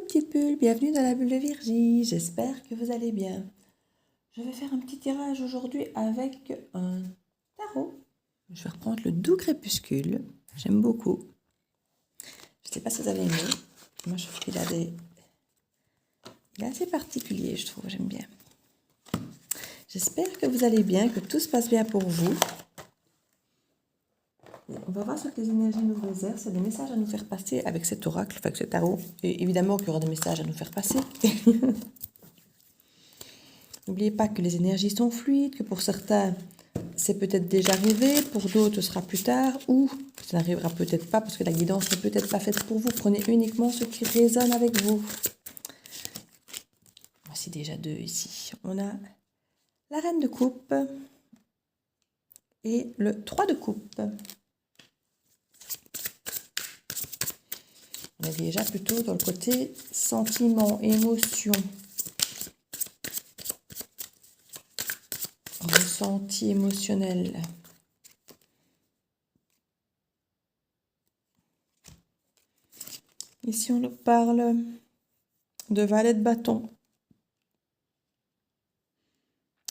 petites bulles, bienvenue dans la bulle de Virgie, j'espère que vous allez bien. Je vais faire un petit tirage aujourd'hui avec un tarot. Je vais reprendre le Doux Crépuscule, j'aime beaucoup. Je ne sais pas si vous avez aimé, moi je trouve qu'il il est assez particulier, je trouve, j'aime bien. J'espère que vous allez bien, que tout se passe bien pour vous. On va voir ce que les énergies nous réservent, c'est des messages à nous faire passer avec cet oracle, avec ce tarot. Et évidemment qu'il y aura des messages à nous faire passer. N'oubliez pas que les énergies sont fluides, que pour certains, c'est peut-être déjà arrivé, pour d'autres, ce sera plus tard, ou ça n'arrivera peut-être pas parce que la guidance n'est peut-être pas faite pour vous. Prenez uniquement ce qui résonne avec vous. Voici déjà deux ici. On a la reine de coupe et le 3 de coupe. On est déjà plutôt dans le côté sentiment, émotion, ressenti émotionnel. Ici, on nous parle de valet de bâton.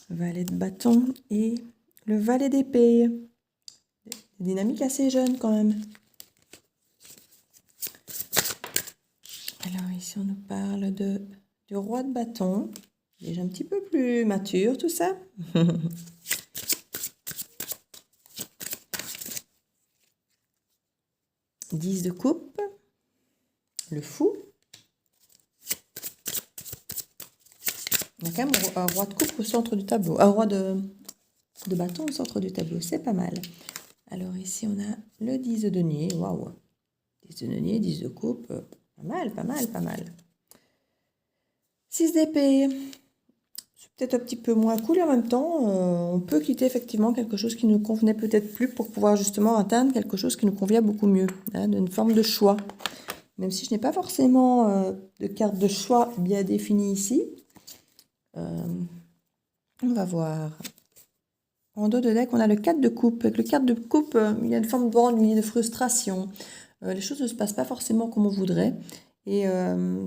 Valet de bâton et le valet d'épée. Dynamique assez jeune quand même. Alors ici, on nous parle du roi de bâton. Déjà un petit peu plus mature tout ça. 10 de coupe. Le fou. Il y a quand même un roi de coupe au centre du tableau. Un roi de bâton au centre du tableau. C'est pas mal. Alors ici, on a le 10 de denier. Waouh. 10 de denier, 10 de coupe. Pas mal, pas mal, pas mal. 6 d'épée. C'est peut-être un petit peu moins cool et en même temps, on peut quitter effectivement quelque chose qui ne nous convenait peut-être plus pour pouvoir justement atteindre quelque chose qui nous convient beaucoup mieux. Hein, d'une forme de choix. Même si je n'ai pas forcément de carte de choix bien définie ici. On va voir. En dos de deck, on a le 4 de coupe. Avec le 4 de coupe, il y a une forme d'ennui, de frustration. Les choses ne se passent pas forcément comme on voudrait. Et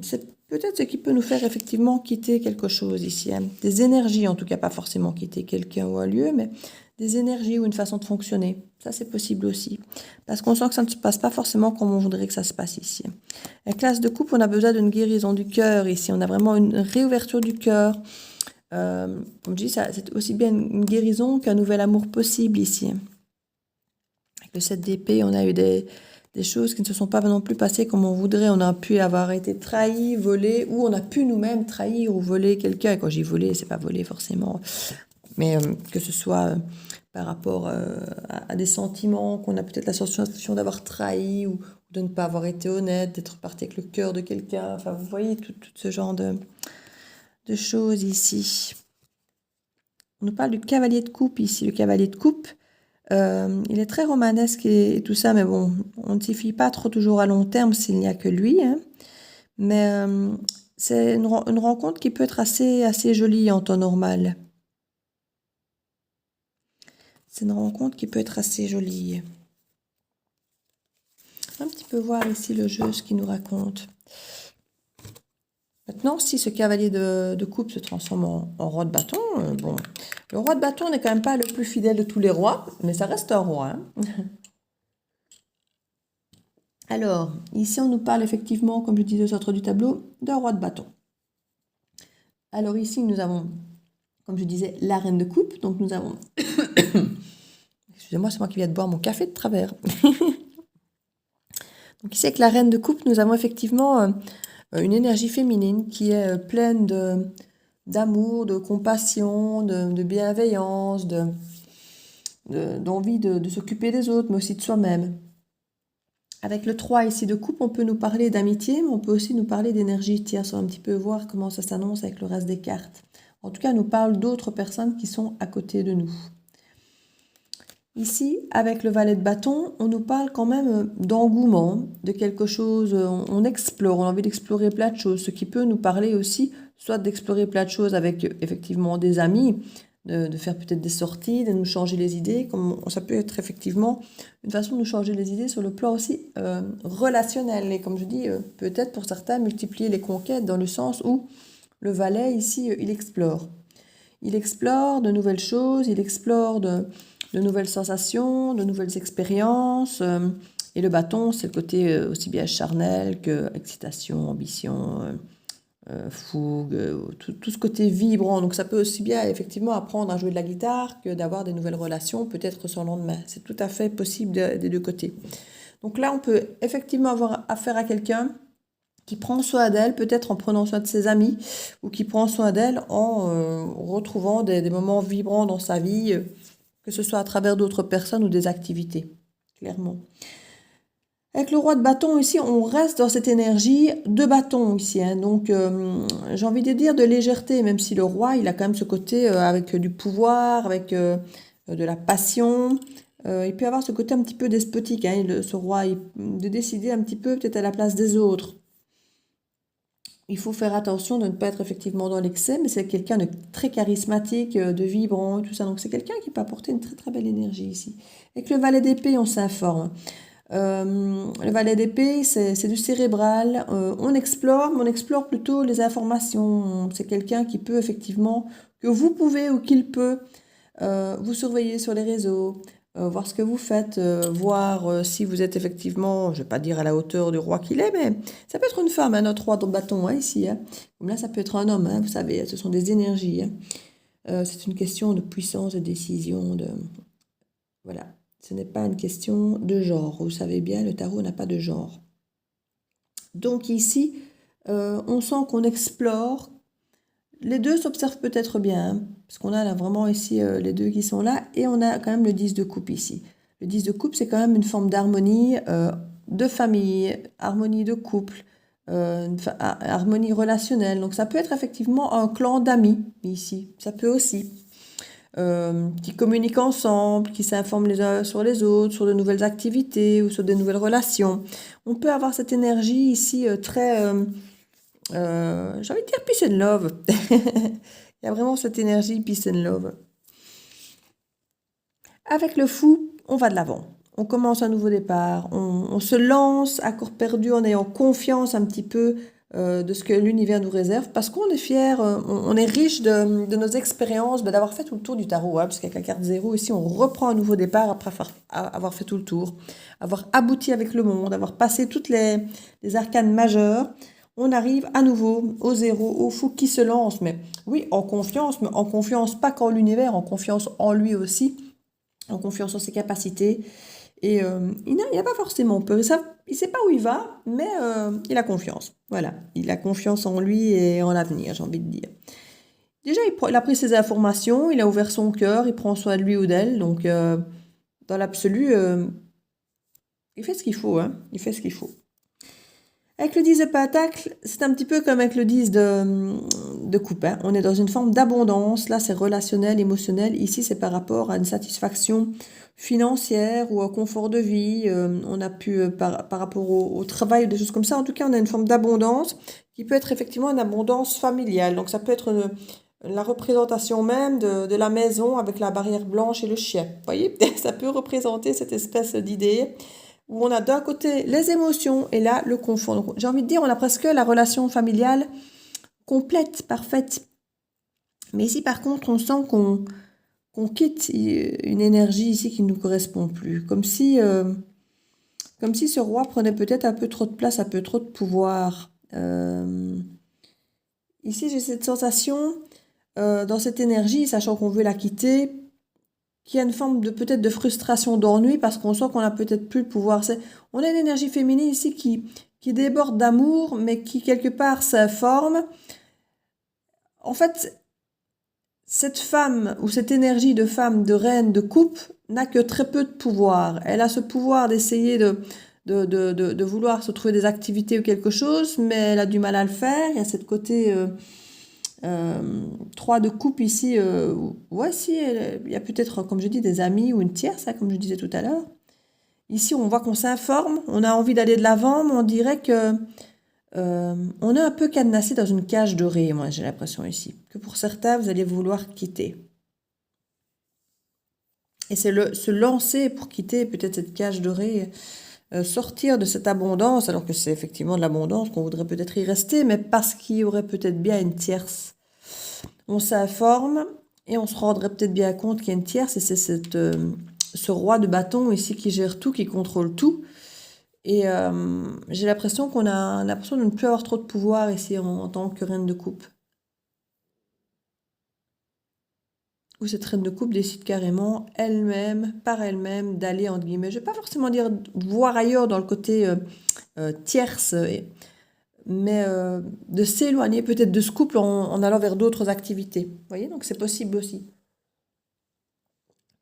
c'est peut-être ce qui peut nous faire effectivement quitter quelque chose ici. Hein. Des énergies, en tout cas, pas forcément quitter quelqu'un ou un lieu, mais des énergies ou une façon de fonctionner. Ça, c'est possible aussi. Parce qu'on sent que ça ne se passe pas forcément comme on voudrait que ça se passe ici. La classe de coupe, on a besoin d'une guérison du cœur ici. On a vraiment une réouverture du cœur. Comme je dis, c'est aussi bien une guérison qu'un nouvel amour possible ici. Avec le 7 d'épée, on a eu des choses qui ne se sont pas non plus passées comme on voudrait. On a pu avoir été trahi, volé, ou on a pu nous-mêmes trahir ou voler quelqu'un. Quand j'ai volé, c'est pas volé forcément, mais que ce soit par rapport à des sentiments, qu'on a peut-être la sensation d'avoir trahi ou de ne pas avoir été honnête, d'être parti avec le cœur de quelqu'un. Enfin, vous voyez tout ce genre de choses ici. On nous parle du cavalier de coupe ici. Le cavalier de coupe, il est très romanesque et tout ça, mais bon, on ne s'y fie pas trop toujours à long terme s'il n'y a que lui. Hein. Mais c'est une rencontre qui peut être assez jolie en temps normal. C'est une rencontre qui peut être assez jolie. Un petit peu voir ici le jeu, ce qu'il nous raconte. Maintenant, si ce cavalier de coupe se transforme en roi de bâton, bon, le roi de bâton n'est quand même pas le plus fidèle de tous les rois, mais ça reste un roi. Hein. Alors, ici, on nous parle effectivement, comme je disais au centre du tableau, d'un roi de bâton. Alors ici, nous avons, comme je disais, la reine de coupe. Donc, nous avons... Excusez-moi, c'est moi qui viens de boire mon café de travers. Donc ici, avec la reine de coupe, nous avons effectivement une énergie féminine qui est pleine d'amour, de compassion, de bienveillance, d'envie de s'occuper des autres, mais aussi de soi-même. Avec le 3 ici de coupe, on peut nous parler d'amitié, mais on peut aussi nous parler d'énergie tierce. On va un petit peu voir comment ça s'annonce avec le reste des cartes. En tout cas, on nous parle d'autres personnes qui sont à côté de nous. Ici, avec le valet de bâton, on nous parle quand même d'engouement, de quelque chose, on explore, on a envie d'explorer plein de choses, ce qui peut nous parler aussi, soit d'explorer plein de choses avec effectivement des amis, de faire peut-être des sorties, de nous changer les idées. Ça peut être effectivement une façon de nous changer les idées sur le plan aussi relationnel. Et comme je dis, peut-être pour certains, multiplier les conquêtes dans le sens où le valet, ici, il explore. Il explore de nouvelles choses, il explore de nouvelles sensations, de nouvelles expériences. Et le bâton, c'est le côté aussi bien charnel que excitation, ambition, fougue, tout ce côté vibrant. Donc ça peut aussi bien effectivement apprendre à jouer de la guitare que d'avoir des nouvelles relations, peut-être sur le lendemain. C'est tout à fait possible des deux côtés. Donc là, on peut effectivement avoir affaire à quelqu'un qui prend soin d'elle, peut-être en prenant soin de ses amis, ou qui prend soin d'elle en retrouvant des moments vibrants dans sa vie, que ce soit à travers d'autres personnes ou des activités, clairement. Avec le roi de bâton ici, on reste dans cette énergie de bâton ici. Hein. Donc, j'ai envie de dire de légèreté, même si le roi, il a quand même ce côté avec du pouvoir, avec de la passion. Il peut avoir ce côté un petit peu despotique, hein, ce roi, de décider un petit peu peut-être à la place des autres. Il faut faire attention de ne pas être effectivement dans l'excès, mais c'est quelqu'un de très charismatique, de vibrant et tout ça. Donc, c'est quelqu'un qui peut apporter une très très belle énergie ici. Avec le valet d'épée, on s'informe. Le valet d'épée, c'est du cérébral. On explore, mais on explore plutôt les informations. C'est quelqu'un qui peut effectivement, que vous pouvez ou qu'il peut vous surveiller sur les réseaux, voir ce que vous faites, voir si vous êtes effectivement, je ne vais pas dire à la hauteur du roi qu'il est, mais ça peut être une femme, hein, notre roi de bâton, hein, ici. Hein. Comme là, ça peut être un homme, hein, vous savez, ce sont des énergies. Hein. C'est une question de puissance, de décision, de... Voilà. Ce n'est pas une question de genre. Vous savez bien, le tarot n'a pas de genre. Donc ici, on sent qu'on explore. Les deux s'observent peut-être bien, hein, parce qu'on a là vraiment ici les deux qui sont là, et on a quand même le 10 de coupe ici. Le 10 de coupe, c'est quand même une forme d'harmonie de famille, harmonie de couple, harmonie relationnelle. Donc ça peut être effectivement un clan d'amis ici. Ça peut aussi. Qui communiquent ensemble, qui s'informent les uns sur les autres, sur de nouvelles activités ou sur de nouvelles relations. On peut avoir cette énergie ici très, j'ai envie de dire peace and love. Il y a vraiment cette énergie peace and love. Avec le fou, on va de l'avant. On commence un nouveau départ, on se lance à corps perdu en ayant confiance un petit peu de ce que l'univers nous réserve, parce qu'on est fiers, on est riche de nos expériences, d'avoir fait tout le tour du tarot, hein, parce qu'avec la carte 0, ici, on reprend un nouveau départ après avoir fait tout le tour, avoir abouti avec le monde, avoir passé toutes les arcanes majeures. On arrive à nouveau au zéro, au fou qui se lance, mais oui, en confiance, mais en confiance pas qu'en l'univers, en confiance en lui aussi, en confiance en ses capacités. Et il n'a pas forcément peur. Il ne sait pas où il va, mais il a confiance. Voilà, il a confiance en lui et en l'avenir, j'ai envie de dire. Déjà, il a pris ses informations, il a ouvert son cœur, il prend soin de lui ou d'elle. Donc, dans l'absolu, il fait ce qu'il faut. Hein, il fait ce qu'il faut. Avec le 10 de pentacle, c'est un petit peu comme avec le 10 de coupe. Hein. On est dans une forme d'abondance. Là, c'est relationnel, émotionnel. Ici, c'est par rapport à une satisfaction financière ou au confort de vie. On a pu, par rapport au travail ou des choses comme ça, en tout cas, on a une forme d'abondance qui peut être effectivement une abondance familiale. Donc, ça peut être la représentation même de la maison avec la barrière blanche et le chien. Vous voyez, ça peut représenter cette espèce d'idée où on a d'un côté les émotions et là le confort. Donc, j'ai envie de dire, on a presque la relation familiale complète, parfaite. Mais ici, par contre, on sent qu'on quitte une énergie ici qui ne nous correspond plus. Comme si ce roi prenait peut-être un peu trop de place, un peu trop de pouvoir. Ici, j'ai cette sensation, dans cette énergie, sachant qu'on veut la quitter, qu'il y a une forme de peut-être de frustration, d'ennui, parce qu'on sent qu'on a peut-être plus le pouvoir. On a une énergie féminine ici qui déborde d'amour, mais qui quelque part s'informe. En fait, cette femme ou cette énergie de femme, de reine, de coupe, n'a que très peu de pouvoir. Elle a ce pouvoir d'essayer de vouloir se trouver des activités ou quelque chose, mais elle a du mal à le faire. Il y a cette côté 3 de coupe ici. Voici, il y a peut-être, comme je dis, des amis ou une tierce, hein, comme je disais tout à l'heure. Ici, on voit qu'on s'informe, on a envie d'aller de l'avant, mais on dirait que on est un peu cadenassé dans une cage dorée, moi j'ai l'impression ici. Que pour certains, vous allez vouloir quitter. Et c'est se lancer pour quitter peut-être cette cage dorée, sortir de cette abondance, alors que c'est effectivement de l'abondance, qu'on voudrait peut-être y rester, mais parce qu'il y aurait peut-être bien une tierce. On s'informe et on se rendrait peut-être bien compte qu'il y a une tierce, et c'est ce roi de bâton ici qui gère tout, qui contrôle tout. Et j'ai l'impression qu'on a l'impression de ne plus avoir trop de pouvoir ici en tant que reine de coupe. Où cette reine de coupe décide carrément elle-même, par elle-même, d'aller, entre guillemets, je ne vais pas forcément dire voir ailleurs dans le côté tierce, mais de s'éloigner peut-être de ce couple en allant vers d'autres activités. Vous voyez, donc c'est possible aussi.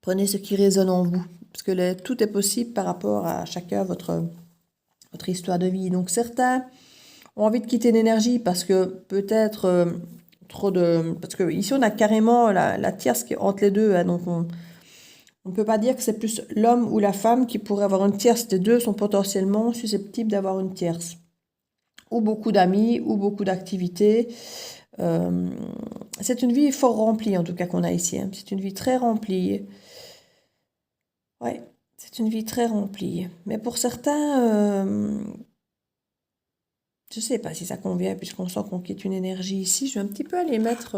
Prenez ce qui résonne en vous, parce que tout est possible par rapport à chacun votre histoire de vie. Donc certains ont envie de quitter l'énergie parce que peut-être trop de... Parce que ici on a carrément la tierce qui est entre les deux, hein, donc on ne peut pas dire que c'est plus l'homme ou la femme qui pourrait avoir une tierce. Les deux sont potentiellement susceptibles d'avoir une tierce. Ou beaucoup d'amis, ou beaucoup d'activités. C'est une vie fort remplie en tout cas qu'on a ici. Hein. C'est une vie très remplie. Ouais, c'est une vie très remplie. Mais pour certains, je ne sais pas si ça convient puisqu'on sent qu'on quitte une énergie ici. Je vais un petit peu aller mettre...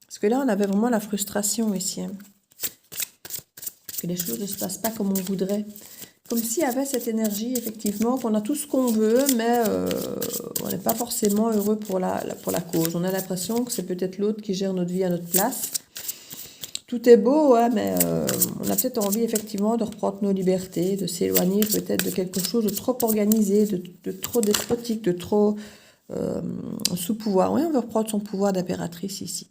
parce que là, on avait vraiment la frustration ici. Hein. Que les choses ne se passent pas comme on voudrait. Comme s'il y avait cette énergie, effectivement, qu'on a tout ce qu'on veut, mais on n'est pas forcément heureux pour la cause. On a l'impression que c'est peut-être l'autre qui gère notre vie à notre place. Tout est beau, hein, mais on a peut-être envie, effectivement, de reprendre nos libertés, de s'éloigner peut-être de quelque chose de trop organisé, de trop despotique, de trop sous pouvoir. Oui, on veut reprendre son pouvoir d'impératrice ici.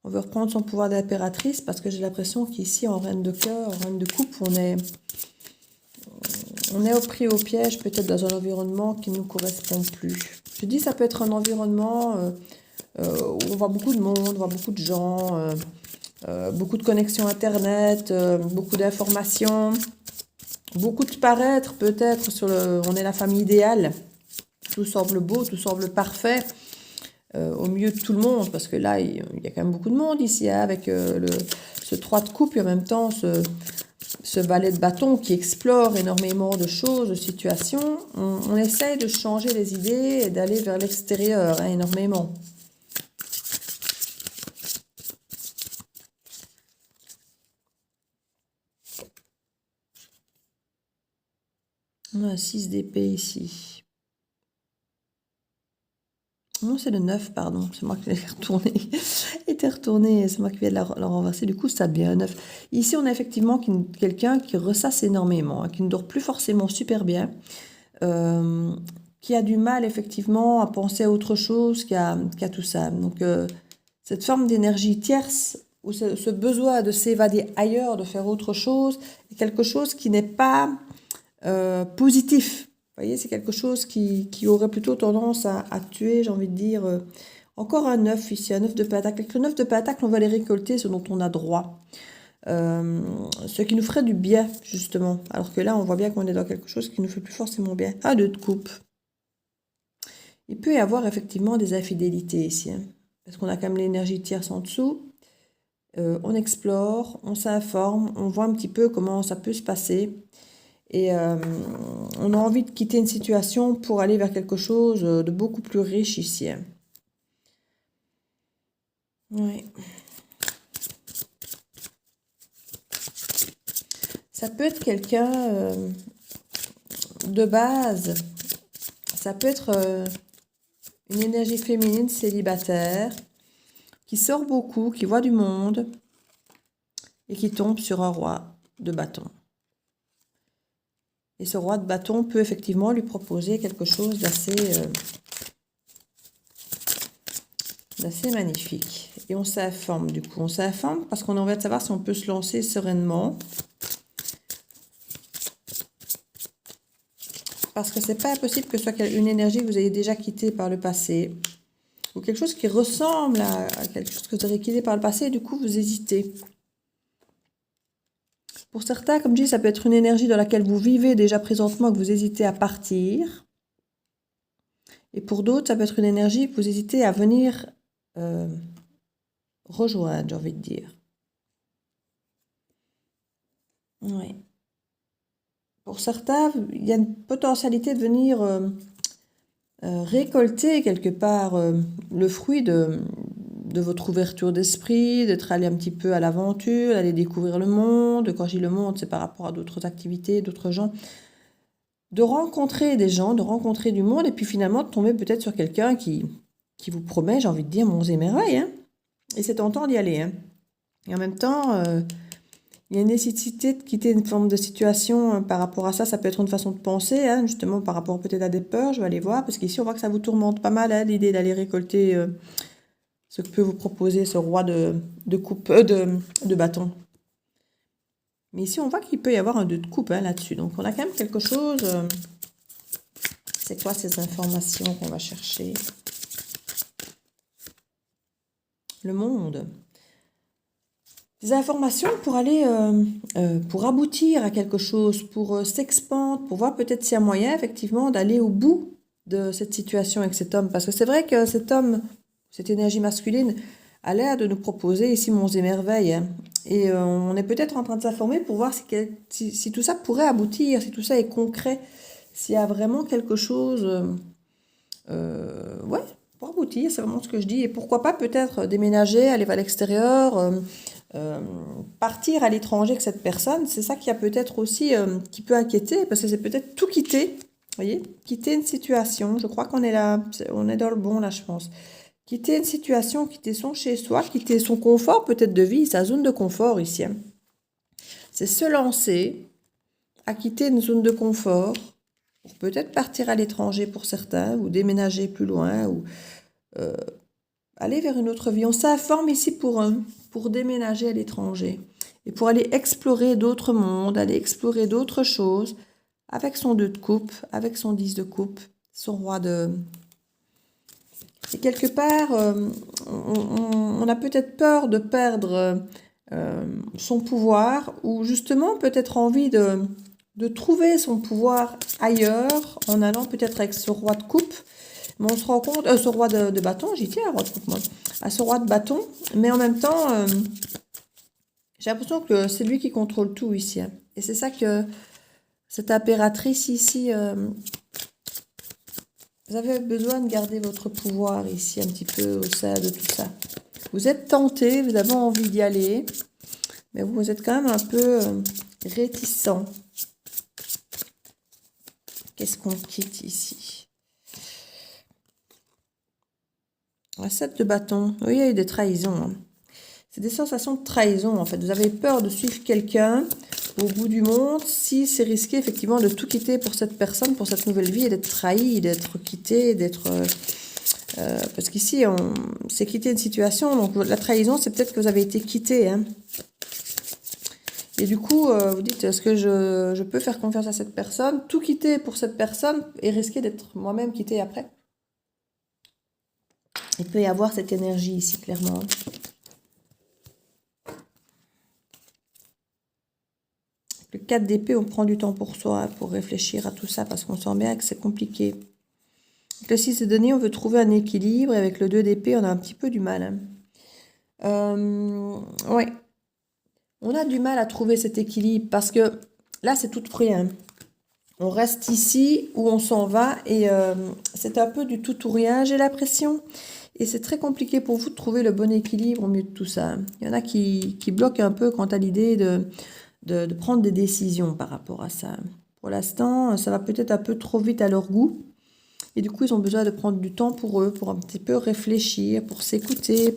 On veut reprendre son pouvoir d'impératrice parce que j'ai l'impression qu'ici, en reine de cœur, en reine de coupe, on est pris au piège, peut-être dans un environnement qui ne nous correspond plus. Je dis ça peut être un environnement où on voit beaucoup de monde, on voit beaucoup de gens, beaucoup de connexions Internet, beaucoup d'informations, beaucoup de paraître peut-être sur on est la famille idéale. Tout semble beau, tout semble parfait. Au milieu de tout le monde, parce que là, il y a quand même beaucoup de monde ici, hein, avec ce 3 de coupe, et en même temps ce valet de bâton qui explore énormément de choses, de situations. On essaye de changer les idées et d'aller vers l'extérieur, hein, énormément. On a un 6 d'épée ici. Non, c'est le 9, pardon. C'est moi qui l'ai retourné. était retourné. C'est moi qui viens de la renverser. Du coup, ça devient un 9. Ici, on a effectivement quelqu'un qui ressasse énormément, hein, qui ne dort plus forcément super bien, qui a du mal, effectivement, à penser à autre chose qu'à tout ça. Donc, cette forme d'énergie tierce, ou ce besoin de s'évader ailleurs, de faire autre chose, est quelque chose qui n'est pas positif. Vous voyez, c'est quelque chose qui aurait plutôt tendance à tuer, j'ai envie de dire. Encore un 9 ici, un 9 de pentacle. Avec le 9 de pentacle, on va aller récolter ce dont on a droit. Ce qui nous ferait du bien, justement. Alors que là, on voit bien qu'on est dans quelque chose qui ne nous fait plus forcément bien. Un 2 de coupe. Il peut y avoir effectivement des infidélités ici. Hein, parce qu'on a quand même l'énergie tierce en dessous. On explore, on s'informe, on voit un petit peu comment ça peut se passer. Et on a envie de quitter une situation pour aller vers quelque chose de beaucoup plus riche ici. Oui. Ça peut être quelqu'un de base. Ça peut être une énergie féminine célibataire qui sort beaucoup, qui voit du monde et qui tombe sur un roi de bâton. Et ce roi de bâton peut effectivement lui proposer quelque chose d'assez magnifique. Et on s'informe du coup. On s'informe parce qu'on a envie de savoir si on peut se lancer sereinement. Parce que c'est pas impossible que ce soit une énergie que vous ayez déjà quittée par le passé. Ou quelque chose qui ressemble à quelque chose que vous avez quitté par le passé et du coup vous hésitez. Pour certains, comme je dis, ça peut être une énergie dans laquelle vous vivez déjà présentement, que vous hésitez à partir. Et pour d'autres, ça peut être une énergie que vous hésitez à venir rejoindre, j'ai envie de dire. Oui. Pour certains, il y a une potentialité de venir récolter quelque part le fruit de votre ouverture d'esprit, d'être allé un petit peu à l'aventure, d'aller découvrir le monde. Quand je dis le monde, c'est par rapport à d'autres activités, d'autres gens. De rencontrer des gens, de rencontrer du monde, et puis finalement de tomber peut-être sur quelqu'un qui vous promet, j'ai envie de dire, monts et merveilles. Hein. Et c'est tentant d'y aller. Hein. Et en même temps, il y a une nécessité de quitter une forme de situation par rapport à ça. Ça peut être une façon de penser, hein, justement par rapport peut-être à des peurs. Je vais aller voir, parce qu'ici on voit que ça vous tourmente pas mal, hein, l'idée d'aller récolter ce que peut vous proposer ce roi de coupe, de bâton. Mais ici on voit qu'il peut y avoir un 2 de coupe hein, là-dessus. Donc on a quand même quelque chose. C'est quoi ces informations qu'on va chercher? Le monde. Des informations pour aller, pour aboutir à quelque chose, pour s'expandre, pour voir peut-être s'il y a moyen effectivement d'aller au bout de cette situation avec cet homme. Parce que c'est vrai que cet homme, cette énergie masculine, a l'air de nous proposer ici monts et merveilles. Hein. Et on est peut-être en train de s'informer pour voir si tout ça pourrait aboutir, si tout ça est concret, s'il y a vraiment quelque chose, ouais, pour aboutir, c'est vraiment ce que je dis. Et pourquoi pas peut-être déménager, aller à l'extérieur, partir à l'étranger avec cette personne, c'est ça qui a peut-être aussi, qui peut inquiéter, parce que c'est peut-être tout quitter, vous voyez, quitter une situation, je crois qu'on est là, on est dans le bon là, je pense. Quitter une situation, quitter son chez-soi, quitter son confort peut-être de vie, sa zone de confort ici. Hein. C'est se lancer à quitter une zone de confort pour peut-être partir à l'étranger pour certains, ou déménager plus loin, ou aller vers une autre vie. On s'informe ici pour déménager à l'étranger et pour aller explorer d'autres mondes, aller explorer d'autres choses avec son 2 de coupe, avec son 10 de coupe, son roi de... Et quelque part, on a peut-être peur de perdre son pouvoir ou justement peut-être envie de trouver son pouvoir ailleurs en allant peut-être avec ce roi de coupe. Mais on se rend compte, ce roi de bâton, j'y tiens, roi de coupe, moi, à ce roi de bâton, mais en même temps, j'ai l'impression que c'est lui qui contrôle tout ici. Hein. Et c'est ça que cette impératrice ici, vous avez besoin de garder votre pouvoir ici un petit peu au sein de tout ça. Vous êtes tenté, vous avez envie d'y aller, mais vous êtes quand même un peu réticent. Qu'est-ce qu'on quitte ici? La 7 de bâton. Oui, il y a eu des trahisons. Hein. C'est des sensations de trahison, en fait. Vous avez peur de suivre quelqu'un au bout du monde si c'est risqué, effectivement, de tout quitter pour cette personne, pour cette nouvelle vie, et d'être trahi, d'être quitté, d'être... parce qu'ici, c'est quitter une situation. Donc, la trahison, c'est peut-être que vous avez été quitté. Hein. Et du coup, vous dites, est-ce que je peux faire confiance à cette personne? Tout quitter pour cette personne et risquer d'être moi-même quitté après. Il peut y avoir cette énergie ici, clairement. Le 4 d'épée, on prend du temps pour soi, pour réfléchir à tout ça, parce qu'on sent bien que c'est compliqué. Avec le 6 de denier, on veut trouver un équilibre, et avec le 2 d'épée, on a un petit peu du mal. Hein. Ouais. On a du mal à trouver cet équilibre, parce que là, c'est tout près. Hein. On reste ici, ou on s'en va, et c'est un peu du tout ou rien, j'ai l'impression. Et c'est très compliqué pour vous de trouver le bon équilibre au milieu de tout ça. Il y en a qui bloquent un peu quant à l'idée de prendre des décisions par rapport à ça. Pour l'instant, ça va peut-être un peu trop vite à leur goût. Et du coup, ils ont besoin de prendre du temps pour eux, pour un petit peu réfléchir, pour s'écouter,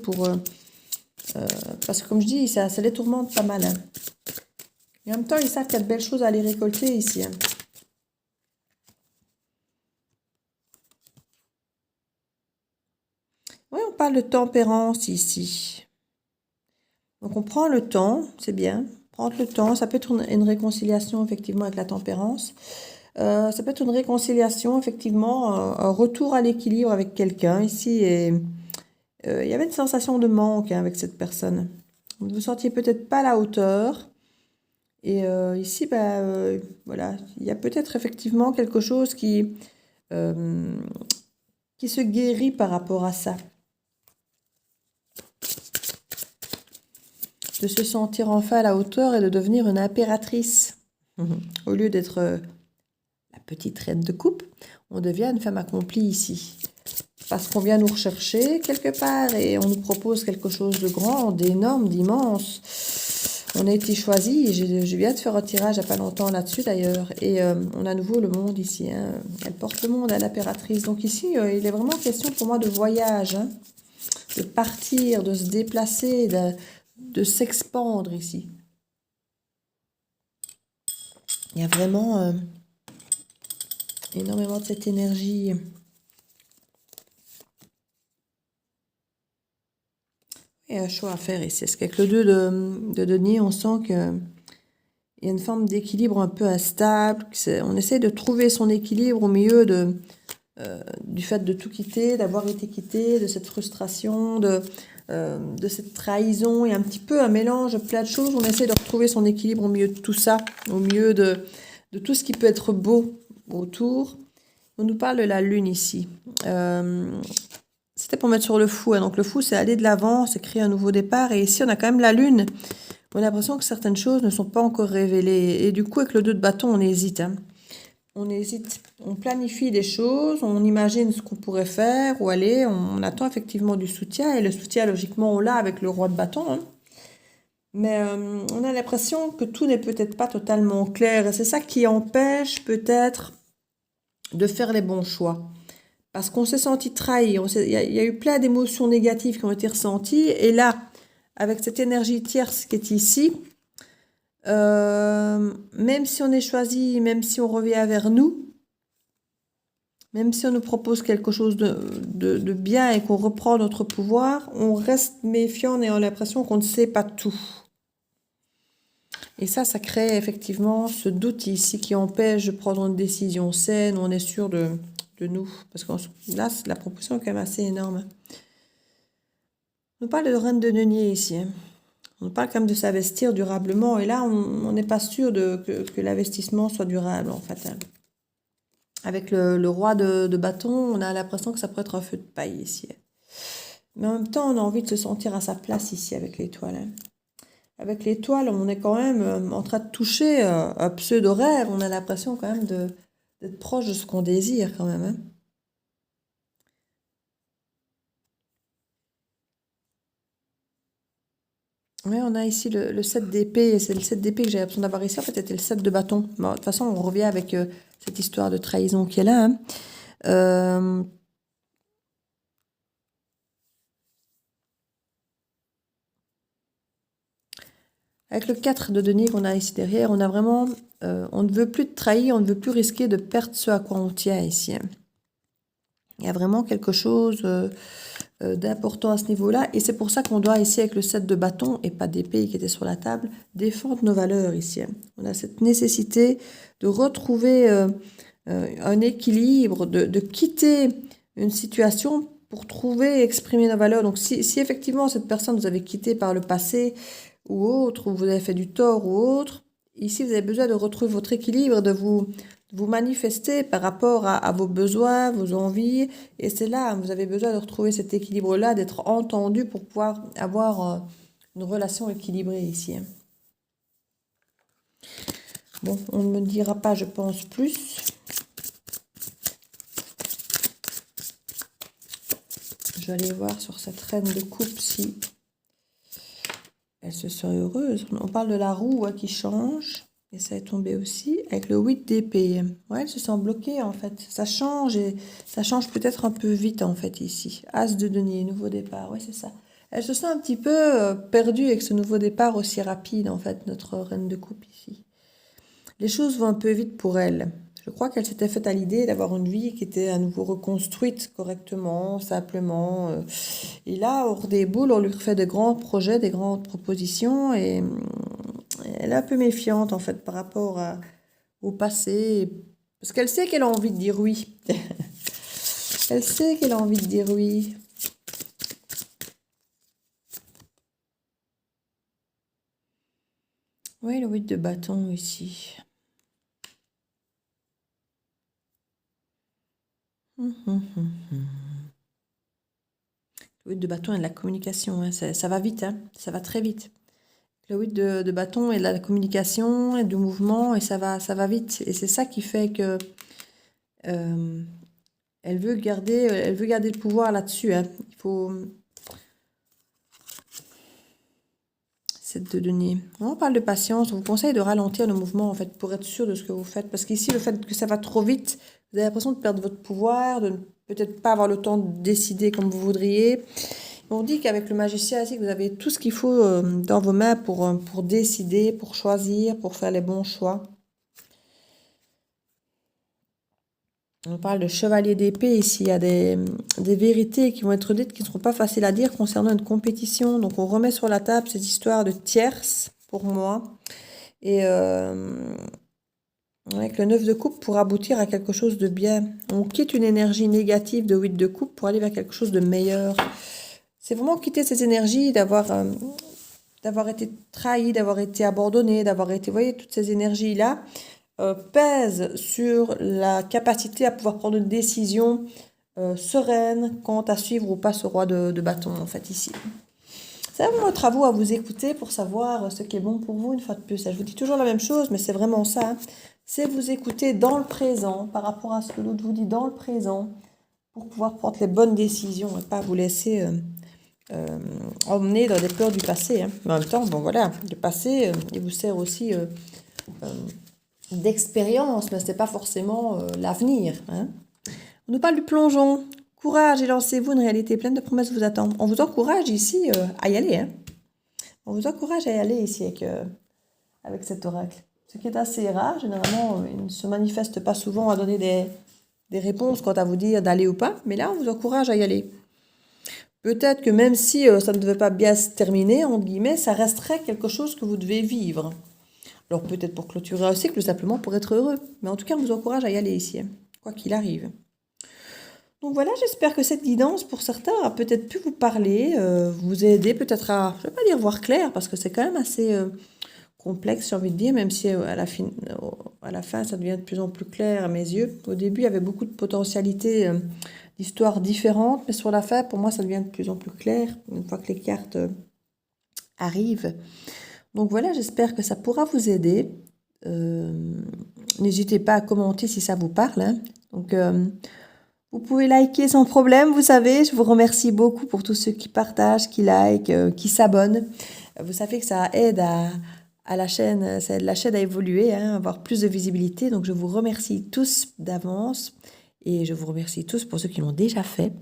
parce que comme je dis, ça les tourmente pas mal. Hein. Et en même temps, ils savent qu'il y a de belles choses à aller récolter ici. Hein. Oui, on parle de tempérance ici. Donc on prend le temps, c'est bien. Prendre le temps, ça peut être une réconciliation effectivement avec la tempérance. Ça peut être une réconciliation, effectivement, un retour à l'équilibre avec quelqu'un ici. Et il y avait une sensation de manque hein, avec cette personne. Vous ne vous sentiez peut-être pas à la hauteur. Et ici, voilà, il y a peut-être effectivement quelque chose euh, qui se guérit par rapport à ça. de se sentir enfin à la hauteur et de devenir une impératrice. Au lieu d'être la petite reine de coupe, on devient une femme accomplie ici. Parce qu'on vient nous rechercher quelque part et on nous propose quelque chose de grand, d'énorme, d'immense. On a été choisi, et je viens de faire un tirage il n'y a pas longtemps là-dessus d'ailleurs, et on a à nouveau le monde ici, hein. Elle porte le monde à l'impératrice. Donc ici, il est vraiment question pour moi de voyage, hein, de partir, de se déplacer, de s'expandre ici. Il y a vraiment énormément de cette énergie. Il y a un choix à faire ici. Parce qu'avec le 2 de denier, on sent qu'il y a une forme d'équilibre un peu instable. On essaie de trouver son équilibre au milieu du fait de tout quitter, d'avoir été quitté, de cette frustration, de cette trahison. Il y a un petit peu un mélange, plein de choses. On essaie de retrouver son équilibre au milieu de tout ça, au milieu de tout ce qui peut être beau autour. On nous parle de la lune ici. C'était pour mettre sur le fou, hein. Donc le fou, c'est aller de l'avant, c'est créer un nouveau départ. Et ici, on a quand même la lune. On a l'impression que certaines choses ne sont pas encore révélées. Et du coup, avec le 2 de bâton, on hésite, hein. On hésite, on planifie des choses, on imagine ce qu'on pourrait faire, où aller, on attend effectivement du soutien. Et le soutien, logiquement, on l'a avec le roi de bâton, hein. Mais on a l'impression que tout n'est peut-être pas totalement clair. Et c'est ça qui empêche peut-être de faire les bons choix. Parce qu'on s'est senti trahi, il y a eu plein d'émotions négatives qui ont été ressenties. Et là, avec cette énergie tierce qui est ici, même si on est choisi, même si on revient vers nous, même si on nous propose quelque chose de bien et qu'on reprend notre pouvoir, on reste méfiant et on a l'impression qu'on ne sait pas tout. Et ça crée effectivement ce doute ici qui empêche de prendre une décision saine, où on est sûr de nous. Parce que là, la proposition est quand même assez énorme. On nous parle de reine de denier ici, hein. On parle quand même de s'investir durablement. Et là, on n'est pas sûr que l'investissement soit durable, en fait, hein. Avec le roi de bâton, on a l'impression que ça pourrait être un feu de paille ici. Mais en même temps, on a envie de se sentir à sa place ici avec l'étoile, hein. Avec l'étoile, on est quand même en train de toucher un pseudo-rêve. On a l'impression quand même d'être proche de ce qu'on désire quand même, hein. Oui, on a ici le 7 d'épée, et c'est le 7 d'épée que j'avais besoin d'avoir ici. En fait, c'était le 7 de bâton. Bon, de toute façon, on revient avec cette histoire de trahison qui est là, hein. Avec le 4 de denier qu'on a ici derrière, on a vraiment... on ne veut plus de trahir, on ne veut plus risquer de perdre ce à quoi on tient ici, hein. Il y a vraiment quelque chose d'important à ce niveau-là. Et c'est pour ça qu'on doit ici, avec le 7 de bâton et pas d'épée qui était sur la table, défendre nos valeurs ici, hein. On a cette nécessité de retrouver un équilibre, de quitter une situation pour trouver et exprimer nos valeurs. Donc si effectivement cette personne vous avez quitté par le passé ou autre, ou vous avez fait du tort ou autre, ici vous avez besoin de retrouver votre équilibre, de vous manifester par rapport à vos besoins, vos envies. Et c'est là, vous avez besoin de retrouver cet équilibre-là, d'être entendu pour pouvoir avoir une relation équilibrée ici, hein. Bon, on ne me dira pas, je pense, plus. Je vais aller voir sur cette reine de coupe si elle se sent heureuse. On parle de la roue, hein, qui change. Et ça est tombé aussi avec le 8 d'épée. Ouais, elle se sent bloquée en fait. Ça change et ça change peut-être un peu vite en fait ici. As de denier, nouveau départ. Ouais, c'est ça. Elle se sent un petit peu perdue avec ce nouveau départ aussi rapide en fait, notre reine de coupe ici. Les choses vont un peu vite pour elle. Je crois qu'elle s'était faite à l'idée d'avoir une vie qui était à nouveau reconstruite correctement, simplement. Et là, hors des boules, on lui fait de grands projets, des grandes propositions. Et elle est un peu méfiante, en fait, par rapport au passé. Parce qu'elle sait qu'elle a envie de dire oui. Elle sait qu'elle a envie de dire oui. Oui, le 8 de bâton ici. Le 8 de bâton et de la communication, hein. Ça va vite, hein. Ça va très vite. Le 8 de bâton et de la communication et du mouvement, et ça va vite. Et c'est ça qui fait que elle veut garder le pouvoir là-dessus. Hein. Il faut... C'est de donner. On parle de patience. On vous conseille de ralentir le mouvement, en fait, pour être sûr de ce que vous faites. Parce qu'ici, le fait que ça va trop vite, vous avez l'impression de perdre votre pouvoir, de ne peut-être pas avoir le temps de décider comme vous voudriez. On dit qu'avec le magicien ici, que vous avez tout ce qu'il faut dans vos mains pour décider, pour choisir, pour faire les bons choix. On parle de chevalier d'épée ici. Il y a des vérités qui vont être dites qui ne seront pas faciles à dire concernant une compétition. Donc on remet sur la table cette histoire de tierce pour moi. Et avec le 9 de coupe pour aboutir à quelque chose de bien. On quitte une énergie négative de 8 de coupe pour aller vers quelque chose de meilleur. C'est vraiment quitter ces énergies d'avoir été trahi, d'avoir été abandonné, d'avoir été... Vous voyez, toutes ces énergies-là pèsent sur la capacité à pouvoir prendre une décision sereine quant à suivre ou pas ce roi de bâton, en fait, ici. C'est vraiment votre à vous à vous écouter pour savoir ce qui est bon pour vous, une fois de plus. Je vous dis toujours la même chose, mais c'est vraiment ça. Hein. C'est vous écouter dans le présent, par rapport à ce que l'autre vous dit dans le présent, pour pouvoir prendre les bonnes décisions et pas vous laisser emmener dans des peurs du passé. Hein. Mais en même temps, bon voilà, le passé, il vous sert aussi d'expérience, mais ce n'est pas forcément l'avenir. Hein. On nous parle du plongeon. Courage et lancez-vous, une réalité pleine de promesses vous attend. On vous encourage ici à y aller. Hein. On vous encourage à y aller ici avec cet oracle. Ce qui est assez rare, généralement, il ne se manifeste pas souvent à donner des réponses quant à vous dire d'aller ou pas, mais là, on vous encourage à y aller. Peut-être que même si ça ne devait pas bien se terminer, entre guillemets, ça resterait quelque chose que vous devez vivre. Alors peut-être pour clôturer un cycle, simplement pour être heureux. Mais en tout cas, on vous encourage à y aller ici, hein, quoi qu'il arrive. Donc voilà, j'espère que cette guidance, pour certains, a peut-être pu vous parler, vous aider peut-être à, je ne vais pas dire voir clair, parce que c'est quand même assez complexe, j'ai envie de dire, même si à la fin, ça devient de plus en plus clair à mes yeux. Au début, il y avait beaucoup de potentialités, d'histoires différentes, mais sur la fin, pour moi, ça devient de plus en plus clair, une fois que les cartes arrivent. Donc voilà, j'espère que ça pourra vous aider. N'hésitez pas à commenter si ça vous parle. Hein. Donc... vous pouvez liker sans problème, vous savez, je vous remercie beaucoup pour tous ceux qui partagent, qui likent, qui s'abonnent. Vous savez que ça aide à la chaîne, ça aide la chaîne à évoluer, hein, à avoir plus de visibilité. Donc je vous remercie tous d'avance et je vous remercie tous pour ceux qui l'ont déjà fait.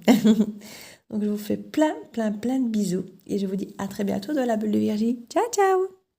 Donc je vous fais plein de bisous et je vous dis à très bientôt dans la bulle de Virgie. Ciao, ciao!